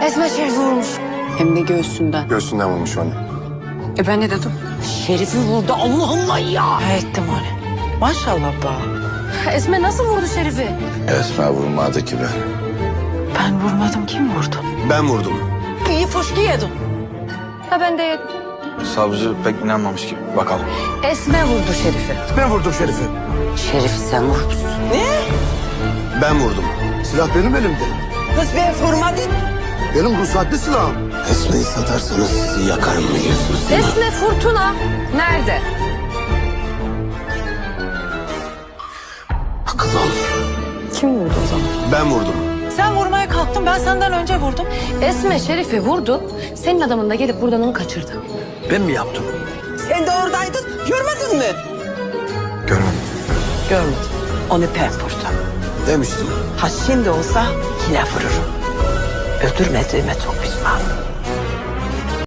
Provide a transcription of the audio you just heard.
Esme Şerif'i vurmuş. Hem de göğsünden. Göğsünden vurmuş onu. Ben ne dedim? Şerif'i vurdu. Allah Allah ya. Ettim onu. Maşallah baba. Esme nasıl vurdu Şerif'i? Esma vurmadı ki ben. Ben vurmadım, kim vurdu? Ben vurdum. İyi fışkı yedim. Ha ben de yedim. Savcı pek inanmamış gibi. Bakalım. Esme vurdu Şerif'i. Ben vurdum Şerif'i. Şerif'i sen vurmuşsun. Ben vurdum. Silah benim elimde. Kız ben vurmadım. Benim ruhsatlı silahım. Esma'yı satarsanız sizi yakarım biliyorsunuz. Esme Fırtına nerede? Akıllı ol. Kim vurdu o zaman? Ben vurdum. Sen vurmaya kalktın, ben senden önce vurdum. Esme Şerif'i vurdu. Senin adamın da gelip buradan onu kaçırdı. Ben mi yaptım? Sen de oradaydın, görmedin mi? Görmedim. Görmedim. Onu ben vurdum. Demiştim. Ha şimdi olsa yine vururum. Öldürmediğime çok pişmanım.